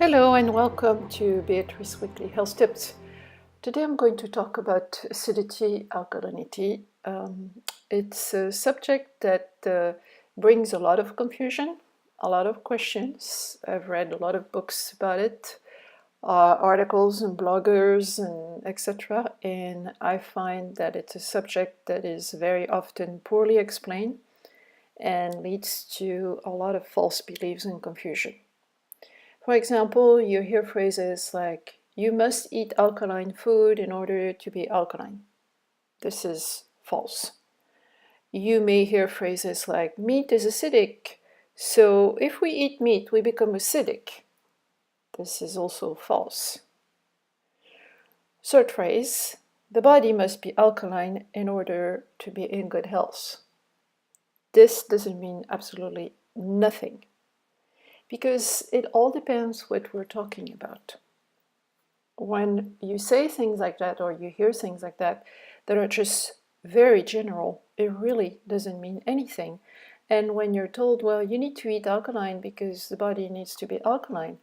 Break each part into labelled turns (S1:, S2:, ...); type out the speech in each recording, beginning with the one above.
S1: Hello and welcome to Beatrice Weekly Health Tips. Today I'm going to talk about acidity alkalinity. It's a subject that brings a lot of confusion, a lot of questions. I've read a lot of books about it, articles and bloggers and etc. And I find that it's a subject that is very often poorly explained and leads to a lot of false beliefs and confusion. For example, you hear phrases like, you must eat alkaline food in order to be alkaline. This is false. You may hear phrases like, meat is acidic, so if we eat meat, we become acidic. This is also false. Third phrase, the body must be alkaline in order to be in good health. This doesn't mean absolutely nothing, because it all depends what we're talking about. When you say things like that or you hear things like that are just very general, it really doesn't mean anything. And when you're told, well, you need to eat alkaline because the body needs to be alkaline,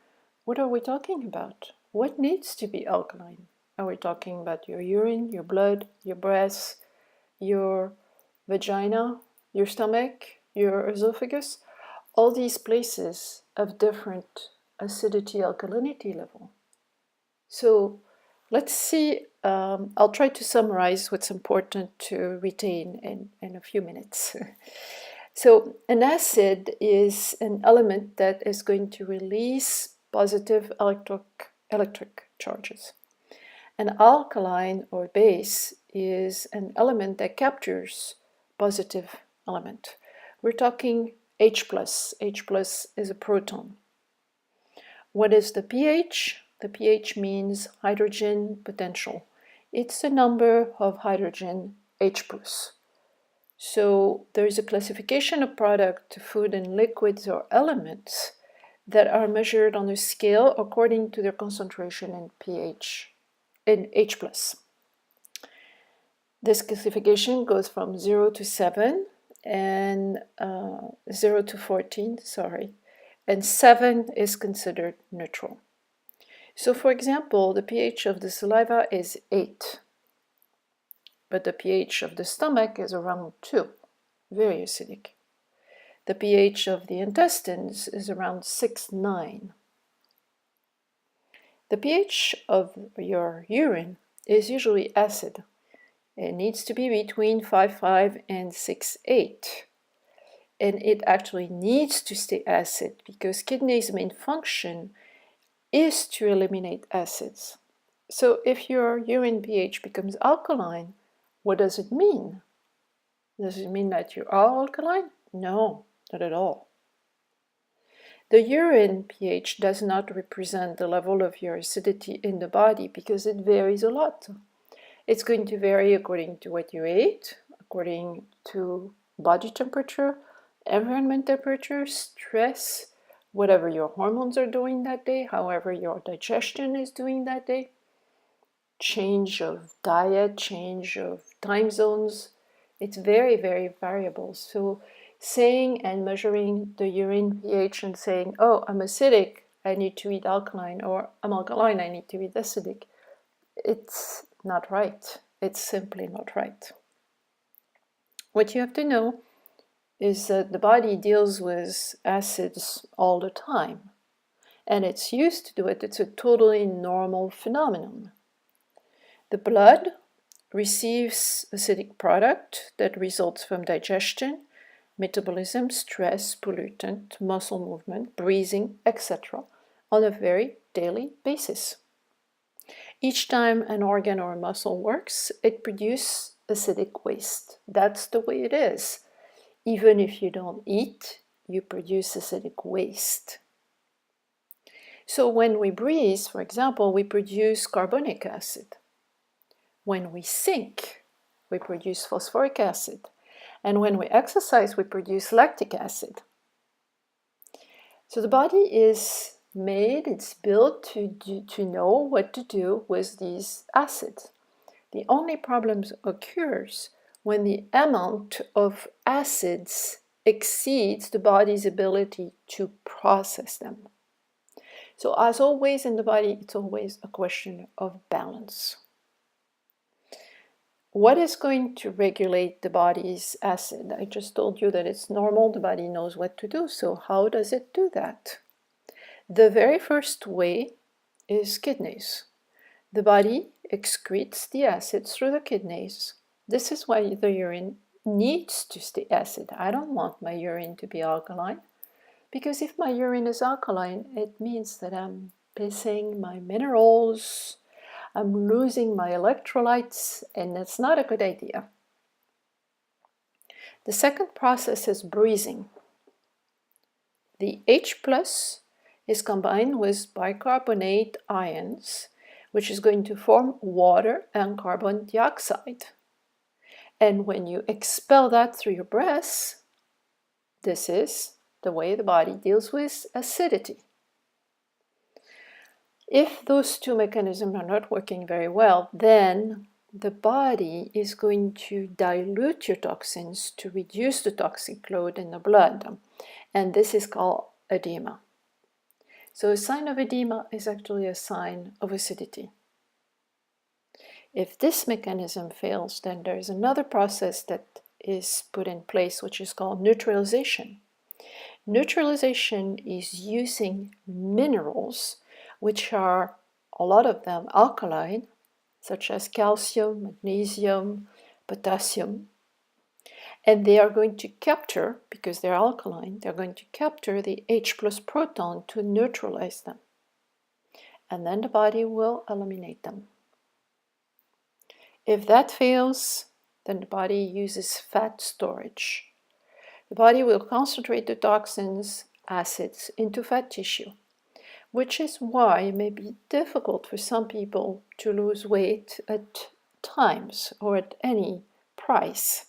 S1: what are we talking about? What needs to be alkaline? Are we talking about your urine, your blood, your breath, your vagina, your stomach, your esophagus? All these places have different acidity alkalinity level. So let's see, I'll try to summarize what's important to retain in a few minutes. So an acid is an element that is going to release positive electric charges. An alkaline or base is an element that captures positive element. We're talking H+. H+ is a proton. What is the pH? The pH means hydrogen potential. It's the number of hydrogen H+. So there is a classification of product, food and liquids or elements that are measured on a scale according to their concentration in pH, in H+. This classification goes from 0 to 7 and 0 to 14, and 7 is considered neutral. So for example, the pH of the saliva is 8, but the pH of the stomach is around 2, very acidic. The pH of the intestines is around 6, 9. The pH of your urine is usually acid. It needs to be between 5.5 and 6.8. And it actually needs to stay acid because kidneys' main function is to eliminate acids. So if your urine pH becomes alkaline, what does it mean? Does it mean that you are alkaline? No, not at all. The urine pH does not represent the level of your acidity in the body because it varies a lot. It's going to vary according to what you ate, according to body temperature, environment temperature, stress, whatever your hormones are doing that day, however your digestion is doing that day, change of diet, change of time zones. It's very, very variable. So saying and measuring the urine pH and saying, oh, I'm acidic, I need to eat alkaline, or I'm alkaline, I need to eat acidic, it's not right. It's simply not right. What you have to know is that the body deals with acids all the time, and it's used to do it. It's a totally normal phenomenon. The blood receives acidic product that results from digestion, metabolism, stress, pollutant, muscle movement, breathing, etc. on a very daily basis. Each time an organ or a muscle works, it produces acidic waste. That's the way it is. Even if you don't eat, you produce acidic waste. So when we breathe, for example, we produce carbonic acid. When we sink, we produce phosphoric acid. And when we exercise, we produce lactic acid. So the body is made, it's built to know what to do with these acids. The only problem occurs when the amount of acids exceeds the body's ability to process them. So as always in the body, it's always a question of balance. What is going to regulate the body's acid? I just told you that it's normal, the body knows what to do, so how does it do that? The very first way is kidneys. The body excretes the acids through the kidneys. This is why the urine needs to stay acid. I don't want my urine to be alkaline, because if my urine is alkaline, it means that I'm missing my minerals, I'm losing my electrolytes, and that's not a good idea. The second process is breathing. The H plus is combined with bicarbonate ions, which is going to form water and carbon dioxide. And when you expel that through your breath, this is the way the body deals with acidity. If those two mechanisms are not working very well, then the body is going to dilute your toxins to reduce the toxic load in the blood. And this is called edema. So a sign of edema is actually a sign of acidity. If this mechanism fails, then there is another process that is put in place, which is called neutralization. Neutralization is using minerals, which are, a lot of them, alkaline, such as calcium, magnesium, potassium. And they are going to capture, because they're alkaline, they're going to capture the H plus proton to neutralize them. And then the body will eliminate them. If that fails, then the body uses fat storage. The body will concentrate the toxins, acids, into fat tissue, which is why it may be difficult for some people to lose weight at times or at any price.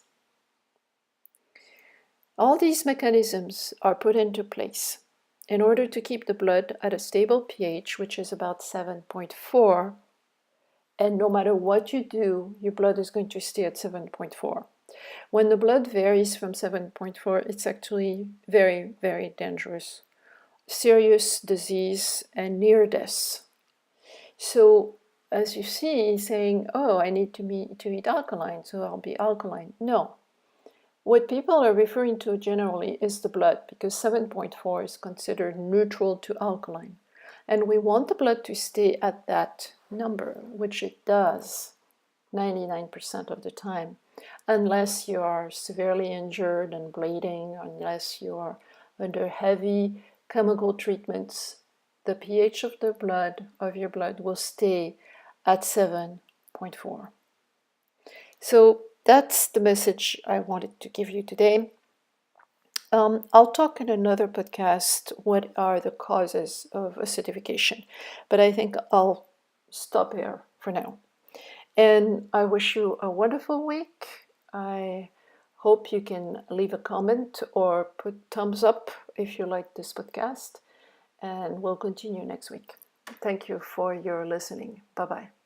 S1: All these mechanisms are put into place in order to keep the blood at a stable pH, which is about 7.4, and no matter what you do, your blood is going to stay at 7.4. When the blood varies from 7.4, it's actually very, very dangerous. Serious disease and near death. So, as you see, saying, oh, I need to eat alkaline, so I'll be alkaline. No. What people are referring to generally is the blood, because 7.4 is considered neutral to alkaline. And we want the blood to stay at that number, which it does 99% of the time, unless you are severely injured and bleeding, unless you are under heavy chemical treatments. The pH of the blood, of your blood, will stay at 7.4. So that's the message I wanted to give you today. I'll talk in another podcast what are the causes of acidification, but I think I'll stop here for now. And I wish you a wonderful week. I hope you can leave a comment or put thumbs up if you like this podcast, and we'll continue next week. Thank you for your listening. Bye-bye.